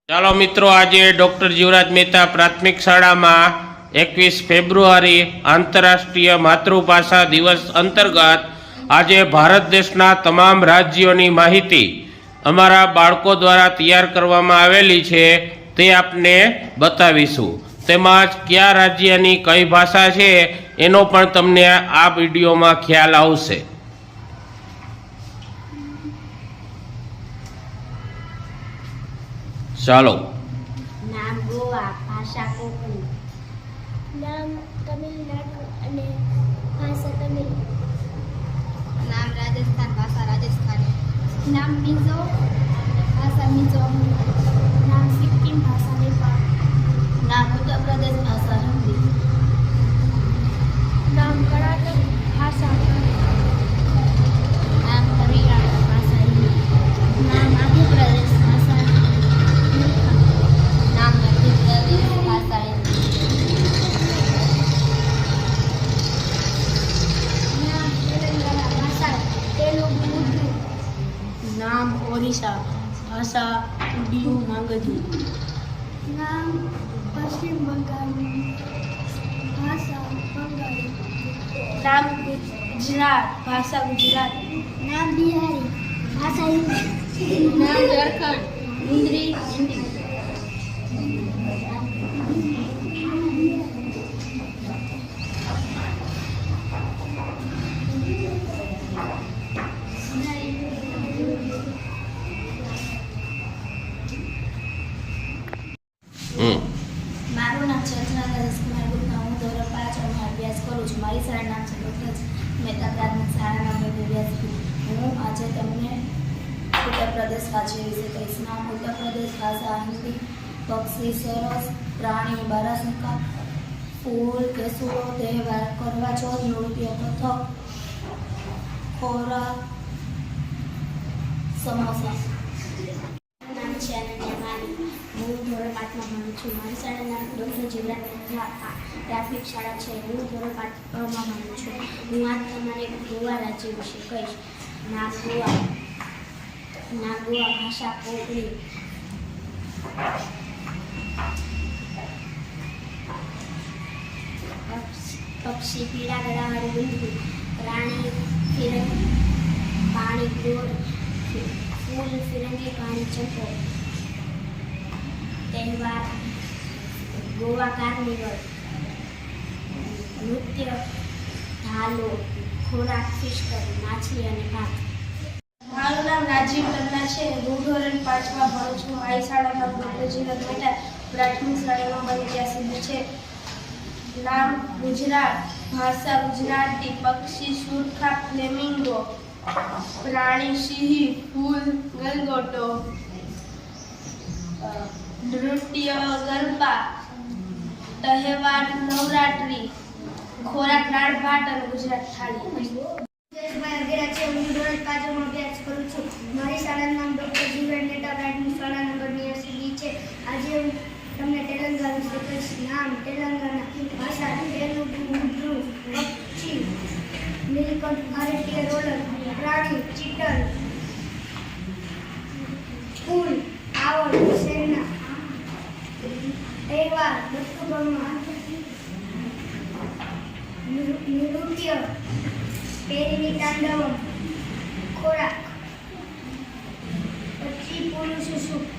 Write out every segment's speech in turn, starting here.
ચાલો મિત્રો, આજે ડૉક્ટર જીવરાજ મહેતા પ્રાથમિક શાળામાં 21 ફેબ્રુઆરી આંતરરાષ્ટ્રીય માતૃભાષા દિવસ અંતર્ગત આજે ભારત દેશના તમામ રાજ્યોની માહિતી અમારા બાળકો દ્વારા તૈયાર કરવામાં આવેલી છે, તે આપને બતાવીશું. તેમજ કયા રાજ્યની કઈ ભાષા છે એનો પણ તમને આ વિડીયોમાં ખ્યાલ આવશે. ચાલો. નામ ગોવા, ભાષા કોંકણી. નામ તમિલનાડુ અને ભાષા તમિલ. નામ રાજસ્થાન, ભાષા રાજસ્થાની. નામ મિઝો, ભાષા મિઝો. નામ સિક્કિમ, ભાષા નેપાળ. નામ ઉત્તર પ્રદેશ, ભાષા હિન્દી. નામ કર્ણાટક, ભાષા નામ હરિયાણા, ભાષા હિન્દી. નામ મધ્યપ્રદેશ, ભાષા નામ મધ્યપ્રદેશ, ભાષા હિન્દી. નામ તેલંગાણા, ભાષા તેલુગુ ઉર્દુ. નામ ઓડિશા, ભાષા ઉડિયું માંગધી. નામ પશ્ચિમ બંગાળ, ભાષા બંગાળી. નામ ગુજરાત, ભાષા ગુજરાતી. નામ બિહારી, ભાષા હિન્દી. નામ ઝારખંડ, મુંદરી હિન્દી. મારું નામ છે અર્ચના રાજેશકુમાર ગુપ્તા. હું ધોરણ 5 માં અભ્યાસ કરું છું. મારી શાળાનું નામ છે ડૉક્ટર મહેતા પ્રાથમિક શાળાના અભ્યાસ. હું આજે તમને ઉત્તર પ્રદેશ રાજ્ય વિશે કહીશ. નામ ઉત્તર પ્રદેશ, ભાષા હિન્દી. પક્ષી સરસ, પ્રાણી બારાસિંકા, ફૂલ કેસુડો, તહેવાર કરવા ચોથ, નૃત્ય કથક, ખોરાક સમોસા. નામ છે અનન્યા માલી. હું ધોરણ 5 માં ભણું છું. મારી શાળાનું નામ ડૉક્ટર જીવરાજ મહેતા પ્રાથમિક શાળા છે. હું ધોરણ 5 માં ભણું છું. હું આજ તમારે ગોવા રાજ્ય વિશે કહીશ. નામ ગોવા, ભાષા કોંકણી. પક્ષી પીળા ગળાવાળું બિંદુ, પ્રાણી ફિરંગી, પાણી ગોળ, ફૂલ ફિરંગી, પાણી ચંપો. તહેવાર ગોવા કાર્નિવલ. નૃત્ય ધાલો, ખોરાક ફિશ કરી, માછલી અને ભાત. મારું નામ રાજીવ લગ્ના છે. હું ધોરણ 5 માં ભણું છું. મારી શાળાનું નામ ડૉક્ટર જીવરાજ મહેતા પ્રાથમિક શાળામાં 82 છે. નામ ગુજરાત, ભાષા ગુજરાતી. પક્ષી સુરખા ફ્લેમિંગો, પ્રાણી સિંહ, ફૂલ ગલગોટો, નૃત્ય ગરબા, તહેવાર નવરાત્રી, ખોરાક દાળ ભાત અને ગુજરાત થાળી. હું ધોરણ 5 માં અભ્યાસ કરું છું. મારી શાળાનું નામ ડૉક્ટર જીવરાજ મહેતા પ્રાથમિક શાળા નંબર 82 છે. આજે હું તમને તેલંગાણા વિશે કહીશ. નામ તેલંગાણા, ભાષા તેલુગુ ઉર્દુ. પક્ષી નીલકંઠ, ભારતીય રોલર, પ્રાણી ચીતલ, ફૂલ આવડ, સેના. તહેવાર બતુકમ્મા, નૃત્ય પેરીની તાંડવમ. ખોરાક પક્ષી પુરુષ સુખ.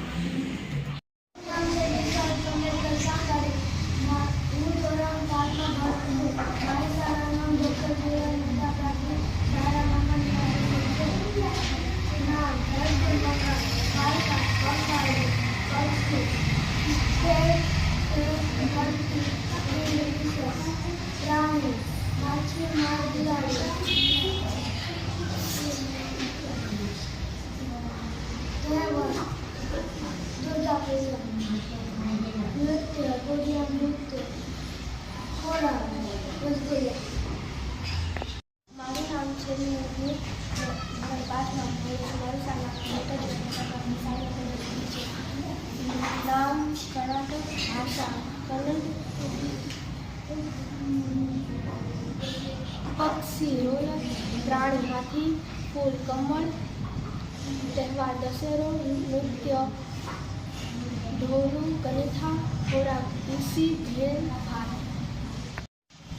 મારું નામ છે નામ કર્ણાટક, ભાષા કન્નડ. પક્ષી રોલર, પ્રાણી હાથી, ફૂલ કમળ. તહેવાર દશેરો, નૃત્ય ઢોરું કનેથા ખોરાક તુલસી ભેલ ભાત.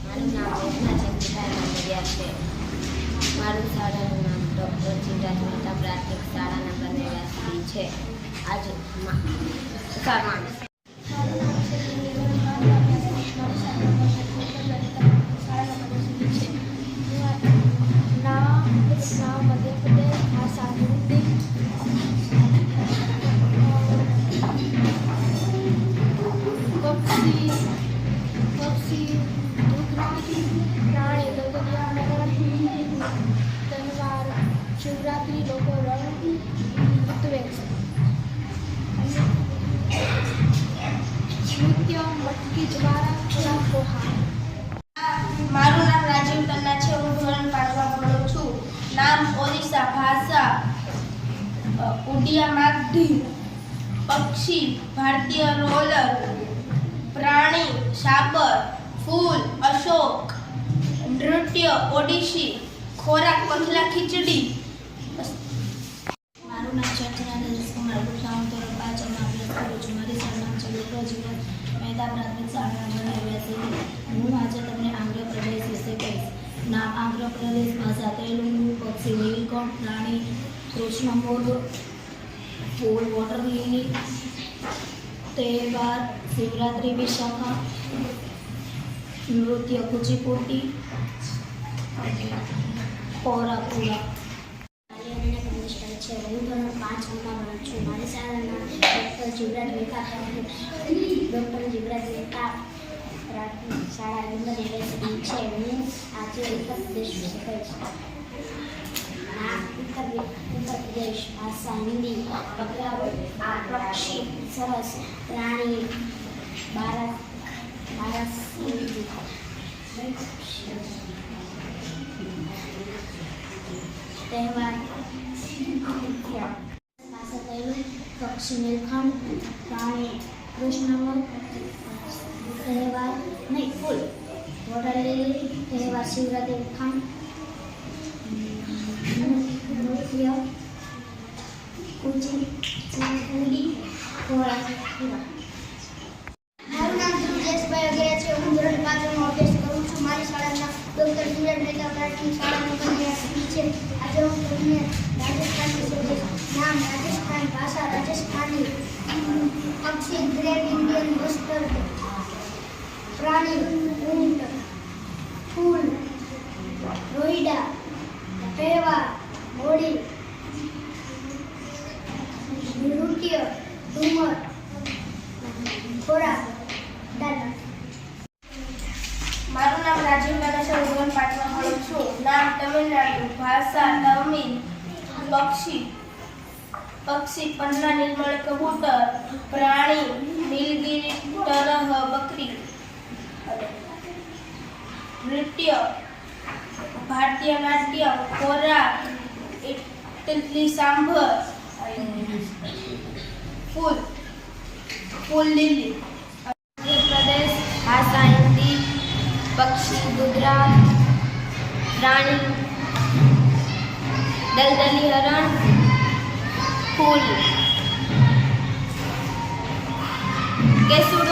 મારું નામ વેદના ચંદ્રિકાબેન મડિયાર છે. મારું શાળાનું નામ ડૉક્ટર જીવરાજ મહેતા પ્રાથમિક શાળા નંબર 89 છે. આજે સારવાર મારું નામ છે નિર્મલ કાંડા. મારી શાળા નંબર શાળા નંબર 10 છે. નામ મધ્યપ્રદેશ ભાષા હિન્દી. પક્ષી દૂધરાજી પ્રાણી ગગડિયા મરાઠી. તહેવાર શિવરાત્રિ લોકો રંગ ઉતરે છે. નૃત્ય મટકી જ્વાળા પોહા. મારું નામ રાજીવ તન્ના છે. હું ધોરણ 5માં ભણું છું. નામ ઓરિસ્સા. ભાષા ઉડિયા માગધી. પક્ષી ભારતીય રોલર. પ્રાણી સાબર. ફૂલ અશોક. નૃત્ય ઓડિશી. ખોરાક પથલા ખીચડી. મારું નામ ચંચના રાજકુમાર ગુપ્તા. હું ધોરણ 5માં અભ્યાસ કરું છું. મારી શાળાનું નામ છે ડૉક્ટર જીવરાજ મહેતા પ્રાથમિક શાળા નંબર 89. હું આજે તમને આંધ્રપ્રદેશ વિશે કહીશ. નામ આંધ્રપ્રદેશ. ભાષા તેલુગુ. પક્ષી નીલકંઠ. પ્રાણી કૃષ્ણમૃગ. ફૂલ વોટર લીલી. તહેવાર શિવરાત્રિ વિશાખા. નૃત્ય કુચીપુડી. ખોરાક પૂરા. છે. હું ધોરણ 5માં ભણું છું. મારી શાળાનું નામ ડૉક્ટર જીવરાજ મહેતા પ્રાથમિક શાળા નંબર 89 છે. હું આજે ઉત્તર પ્રદેશ વિશે કહીશ. ઉત્તર પ્રદેશ. ભાષા હિન્દી. પક્ષી સરસ. પ્રાણી બારાસિંગી. તહેવાર ભાષા તેલુગુ. પક્ષી નીલકંઠ. પ્રાણી કૃષ્ણમૃગ. તહેવાર ફૂલ વોટર લીલી. તહેવાર શિવરાત્રિ નૃત્ય કુચીપુડી. ખોરાક પૂરા. મારું નામ ધ્રુવજેશભાઈ અગેરા છે. હું ધોરણ 5માં અભ્યાસ કરું છું. મારી શાળાનું નામ ડૉક્ટર જીવરાજ મહેતા પ્રાથમિક શાળા નંબર 89 છે. આજે હું તમને રાજસ્થાન વિશે કહીશ. નામ રાજસ્થાન. ભાષા રાજસ્થાની. પક્ષી ગ્રેટ ઇન્ડિયન બસ્ટર્ડ. પ્રાણી ઊંટ. ફૂલ રોઈડા. તહેવાર હોળી. નૃત્ય ઘુમર. ખોરાક દાળ ભાત. મારું નામ રાજીવ તન્ના છે. હું ધોરણ 5માં ભણું છું. નામ તમિલનાડુ. ભાષા તમિલ. પક્ષી પન્ના નીલમણ કબૂતર. પ્રાણી નીલગિરી ટરહ બકરી. નૃત્ય ભારતીય નાટ્ય. ખોરાક ઇડલી સાંભર. ફૂલ લીલી. મધ્યપ્રદેશ. ભાષા હિન્દી. પક્ષી ગુજરાત. પ્રાણી દલદલી હરણ. ફૂલ કેસુડો.